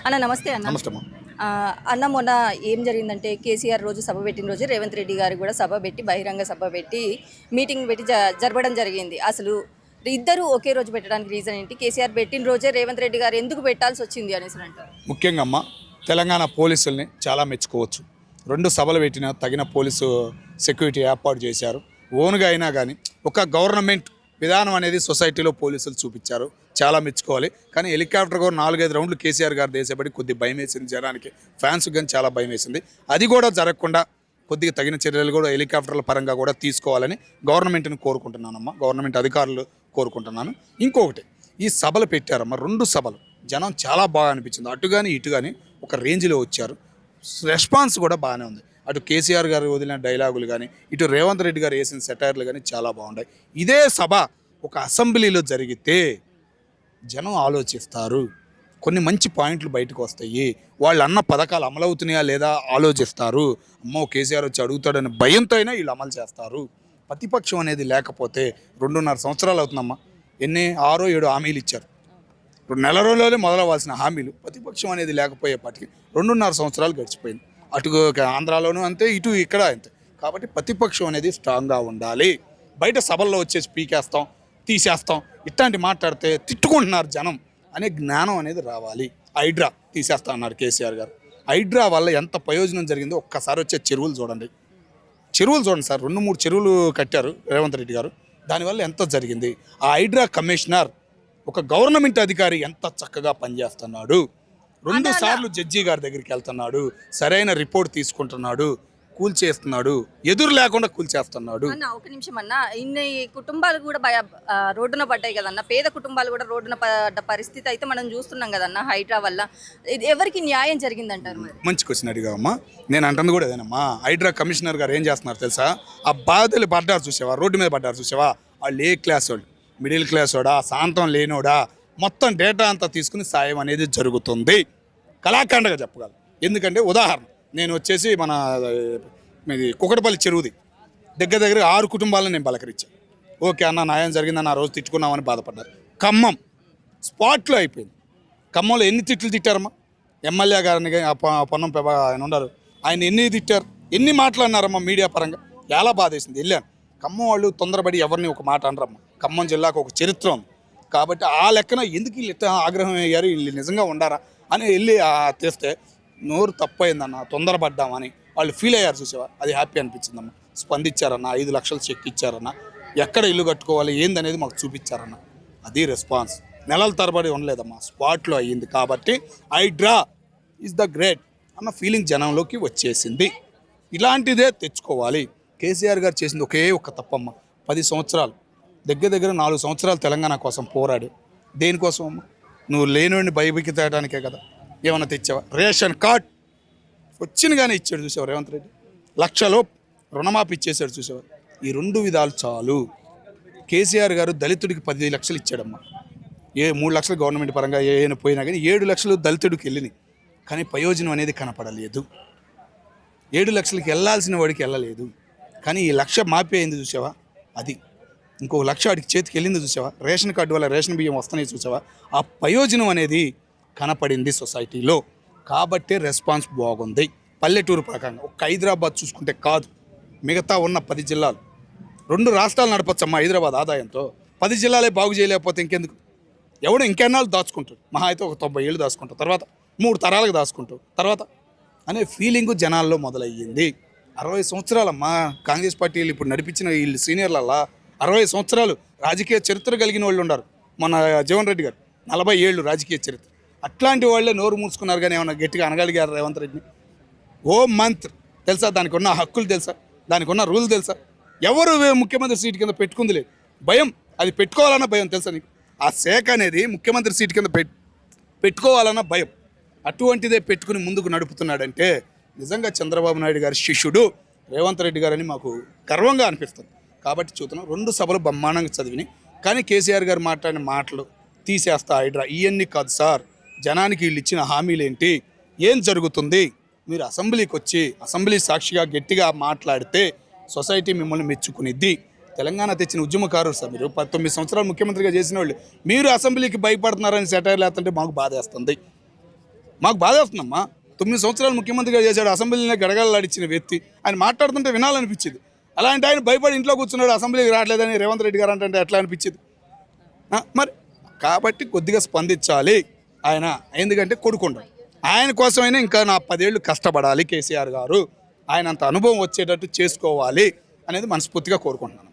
అన్న నమస్తే అన్న. నమస్తే అమ్మా. అన్న మొన్న ఏం జరిగిందంటే కేసీఆర్ రోజు సభ పెట్టిన రోజు రేవంత్ రెడ్డి గారు కూడా సభ పెట్టి బహిరంగ సభ పెట్టి మీటింగ్ పెట్టి జరపడం జరిగింది. అసలు ఇద్దరు ఒకే రోజు పెట్టడానికి రీజన్ ఏంటి? కేసీఆర్ పెట్టిన రోజే రేవంత్ రెడ్డి గారు ఎందుకు పెట్టాల్సి వచ్చింది అనేసి అంటారు. ముఖ్యంగా అమ్మ తెలంగాణ పోలీసుల్ని చాలా మెచ్చుకోవచ్చు. 2 సభలు పెట్టిన తగిన పోలీసు సెక్యూరిటీ ఏర్పాటు చేశారు. ఓన్గా అయినా కానీ ఒక గవర్నమెంట్ విధానం అనేది సొసైటీలో పోలీసులు చూపించారు, చాలా మెచ్చుకోవాలి. కానీ హెలికాప్టర్ కూడా 4-5 రౌండ్లు కేసీఆర్ గారు దేశపడి కొద్దిగా భయం వేసింది జనానికి, ఫ్యాన్స్ కానీ చాలా భయం వేసింది. అది కూడా జరగకుండా కొద్దిగా తగిన చర్యలు కూడా హెలికాప్టర్ల పరంగా కూడా తీసుకోవాలని గవర్నమెంట్ని కోరుకుంటున్నానమ్మా, గవర్నమెంట్ అధికారులు కోరుకుంటున్నాను. ఇంకొకటి, ఈ సభలు పెట్టారమ్మా, 2 సభలు జనం చాలా బాగా అనిపించింది. అటు కానీ ఇటు కానీ ఒక రేంజ్లో వచ్చారు, రెస్పాన్స్ కూడా బాగానే ఉంది. అటు కేసీఆర్ గారు వదిలిన డైలాగులు కానీ ఇటు రేవంత్ రెడ్డి గారు వేసిన సెటైర్లు కానీ చాలా బాగున్నాయి. ఇదే సభ ఒక అసెంబ్లీలో జరిగితే జనం ఆలోచిస్తారు, కొన్ని మంచి పాయింట్లు బయటకు వస్తాయి, వాళ్ళు అన్న పథకాలు అమలవుతున్నాయా లేదా ఆలోచిస్తారు. అమ్మో కేసీఆర్ వచ్చి అడుగుతాడని భయంతో అయినా వీళ్ళు అమలు చేస్తారు. ప్రతిపక్షం అనేది లేకపోతే 2.5 సంవత్సరాలు అవుతుందమ్మా. 6-7 హామీలు ఇచ్చారు. 2 నెల రోజుల్లోనే మొదలవ్వాల్సిన హామీలు ప్రతిపక్షం అనేది లేకపోయేపటికి 2.5 సంవత్సరాలు గడిచిపోయింది. అటు ఆంధ్రాలోనూ అంతే, ఇటు ఇక్కడ అంతే. కాబట్టి ప్రతిపక్షం అనేది స్ట్రాంగ్గా ఉండాలి. బయట సభల్లో వచ్చేసి పీకేస్తాం, తీసేస్తాం, ఇట్లాంటి మాట్లాడితే తిట్టుకుంటున్నారు జనం అనే జ్ఞానం అనేది రావాలి. హైడ్రా తీసేస్తా అన్నారు కేసీఆర్ గారు. హైడ్రా వల్ల ఎంత ప్రయోజనం జరిగిందో ఒక్కసారి వచ్చే చెరువులు చూడండి సార్. 2-3 చెరువులు కట్టారు రేవంత్ రెడ్డి గారు, దానివల్ల ఎంత జరిగింది. ఆ హైడ్రా కమిషనర్ ఒక గవర్నమెంట్ అధికారి ఎంత చక్కగా పనిచేస్తున్నాడు. 2 సార్లు జడ్జి గారి దగ్గరికి వెళ్తున్నాడు, సరైన రిపోర్ట్ తీసుకుంటున్నాడు, కూల్చేస్తున్నాడు, ఎదురు లేకుండా కూల్చేస్తున్నాడు. అన్న ఒక నిమిషం అన్న, ఇన్ని కుటుంబాలు కూడా రోడ్డున పడ్డాయి కదన్న, పేద కుటుంబాలు కూడా రోడ్డున పడ్డ పరిస్థితి అయితే మనం చూస్తున్నాం కదన్న హైడ్రా వల్ల. ఎవరికి న్యాయం జరిగిందంటారు? మరి మంచి క్వశ్చన్ అడిగావమ్మా. నేను అంటుంది కూడా అదేనమ్మా. హైడ్రా కమిషనర్ గారు ఏం చేస్తున్నారు తెలుసా? ఆ బాధితులు పడ్డారు చూసావా, రోడ్డు మీద పడ్డారు చూసావా, వాళ్ళు ఏ క్లాస్ వాళ్ళు, మిడిల్ క్లాస్ వాడా, శాంతం లేనోడా, మొత్తం డేటా అంతా తీసుకుని సాయం అనేది జరుగుతుంది. కళాఖండగా చెప్పగలను. ఎందుకంటే ఉదాహరణ, నేను వచ్చేసి మన కుకటపల్లి చెరువుది దగ్గర 6 కుటుంబాలను నేను పలకరించాను. ఓకే అన్న న్యాయం జరిగిందని ఆ రోజు తిట్టుకున్నామని బాధపడ్డారు. ఖమ్మం స్పాట్లో అయిపోయింది. ఖమ్మంలో ఎన్ని తిట్లు తిట్టారమ్మా ఎమ్మెల్యే గారిని, పొన్నం ప్రభా ఆయన ఉన్నారు, ఆయన ఎన్ని తిట్టారు, ఎన్ని మాట్లాడినారమ్మా మీడియా పరంగా. చాలా బాధేసింది. వెళ్ళాను. ఖమ్మం వాళ్ళు తొందరపడి ఎవరిని ఒక మాట అనరమ్మా. ఖమ్మం జిల్లాకు ఒక చరిత్ర ఉంది. కాబట్టి ఆ లెక్కన ఎందుకు వీళ్ళు ఎట్లా ఆగ్రహం అయ్యారు, వీళ్ళు నిజంగా ఉండారా అని వెళ్ళి తెస్తే నోరు తప్పైందన్న, తొందరపడ్డామని వాళ్ళు ఫీల్ అయ్యారు చూసేవా. అది హ్యాపీ అనిపించిందన్న. స్పందించారన్న, 5 లక్షలు చెక్ ఇచ్చారన్న, ఎక్కడ ఇల్లు కట్టుకోవాలి ఏందనేది మాకు చూపించారన్న. అది రెస్పాన్స్. నెలల తరబడి ఉండలేదమ్మా, స్పాట్లో అయ్యింది. కాబట్టి హైడ్రా ఈజ్ ద గ్రేట్ అన్న ఫీలింగ్ జనంలోకి వచ్చేసింది. ఇలాంటిదే తెచ్చుకోవాలి. కేసీఆర్ గారు చేసింది ఒకే ఒక్క తప్పమ్మ. 10 సంవత్సరాలు దగ్గర 4 సంవత్సరాలు తెలంగాణ కోసం పోరాడు. దేనికోసం అమ్మ? నువ్వు లేనివాడిని బయటికి తేయడానికే కదా. ఏమన్నా తెచ్చావా? రేషన్ కార్డ్ వచ్చినగానే ఇచ్చాడు చూసావా రేవంత్ రెడ్డి. 1 లక్షలో రుణమాఫీ ఇచ్చేసాడు చూసావా. ఈ 2 విధాలు చాలు. కేసీఆర్ గారు దళితుడికి 10 లక్షలు ఇచ్చాడమ్మా. 3 లక్షలు గవర్నమెంట్ పరంగా ఏమైనా పోయినా కానీ 7 లక్షలు దళితుడికి వెళ్ళినాయి. కానీ ప్రయోజనం అనేది కనపడలేదు. 7 లక్షలకి వెళ్ళాల్సిన వాడికి వెళ్ళలేదు. కానీ ఈ 1 లక్ష మాఫీ అయింది చూసావా, అది. ఇంకో 1 లక్ష వాడికి చేతికి వెళ్ళింది చూసావా. రేషన్ కార్డు వల్ల రేషన్ బియ్యం వస్తున్నాయి చూసావా. ఆ ప్రయోజనం అనేది కనపడింది సొసైటీలో. కాబట్టి రెస్పాన్స్ బాగుంది. పల్లెటూరు ప్రకారంగా ఒక హైదరాబాద్ చూసుకుంటే కాదు, మిగతా ఉన్న 10 జిల్లాలు, 2 రాష్ట్రాలు నడపచ్చమ్మా హైదరాబాద్ ఆదాయంతో. 10 జిల్లాలే బాగు చేయలేకపోతే ఇంకెందుకు? ఎవడు ఇంకెన్నాళ్ళు దాచుకుంటాడు? మహా అయితే ఒక 90 ఏళ్ళు దాచుకుంటావు, తర్వాత 3 తరాలకు దాచుకుంటావు, తర్వాత అనే ఫీలింగు జనాల్లో మొదలయ్యింది. 60 సంవత్సరాలమ్మా కాంగ్రెస్ పార్టీలు ఇప్పుడు నడిపించిన వీళ్ళు సీనియర్లల్లా 60 సంవత్సరాలు రాజకీయ చరిత్ర కలిగిన వాళ్ళు ఉన్నారు. మన జీవన్ రెడ్డి గారు 40 ఏళ్ళు రాజకీయ చరిత్ర. అట్లాంటి వాళ్ళే నోరు మూసుకున్నారు. కానీ ఏమన్నా గట్టిగా అనగలిగారు రేవంత్ రెడ్డిని? హోమ్ మంత్రి తెలుసా, దానికి ఉన్న హక్కులు తెలుసా, దానికి ఉన్న రూల్ తెలుసా? ఎవరు ముఖ్యమంత్రి సీటు కింద పెట్టుకుంది లేదు, భయం. అది పెట్టుకోవాలన్న భయం తెలుసా నీకు? ఆ శాఖ అనేది ముఖ్యమంత్రి సీటు కింద పెట్టుకోవాలన్న భయం. అటువంటిదే పెట్టుకుని ముందుకు నడుపుతున్నాడంటే నిజంగా చంద్రబాబు నాయుడు గారి శిష్యుడు రేవంత్ రెడ్డి గారని మాకు గర్వంగా అనిపిస్తుంది. కాబట్టి చూస్తున్నాం 2 సభలు బ్రహ్మాండంగా చదివినాయి. కానీ కేసీఆర్ గారు మాట్లాడిన మాటలు తీసేస్తా హైడ్రా ఇవన్నీ కాదు సార్. జనానికి వీళ్ళు ఇచ్చిన హామీలు ఏంటి, ఏం జరుగుతుంది? మీరు అసెంబ్లీకి వచ్చి అసెంబ్లీ సాక్షిగా గట్టిగా మాట్లాడితే సొసైటీ మిమ్మల్ని మెచ్చుకునిద్ది. తెలంగాణ తెచ్చిన ఉద్యమకారులు సార్ మీరు. 19 సంవత్సరాలు ముఖ్యమంత్రిగా చేసిన వాళ్ళు మీరు అసెంబ్లీకి భయపడుతున్నారని సెటైర్లు వేస్తుంటే మాకు బాధేస్తుంది. మాకు బాధ వస్తుందమ్మా. 9 సంవత్సరాలు ముఖ్యమంత్రిగా చేశాడు, అసెంబ్లీలో గడగడలాడిచ్చిన వ్యక్తి. ఆయన మాట్లాడుతుంటే వినాలనిపించింది. అలాంటి ఆయన భయపడి ఇంట్లో కూర్చున్నాడు, అసెంబ్లీకి రావట్లేదని రేవంత్ రెడ్డి గారు అంటే ఎట్లా అనిపించింది? మరి కాబట్టి కొద్దిగా స్పందించాలి ఆయన. ఎందుకంటే కొడుకుండ ఆయన కోసమైనా ఇంకా నా 10 ఏళ్ళు కష్టపడాలి కేసీఆర్ గారు. ఆయన అంత అనుభవం వచ్చేటట్టు చేసుకోవాలి అనేది మనస్ఫూర్తిగా కోరుకుంటున్నాను.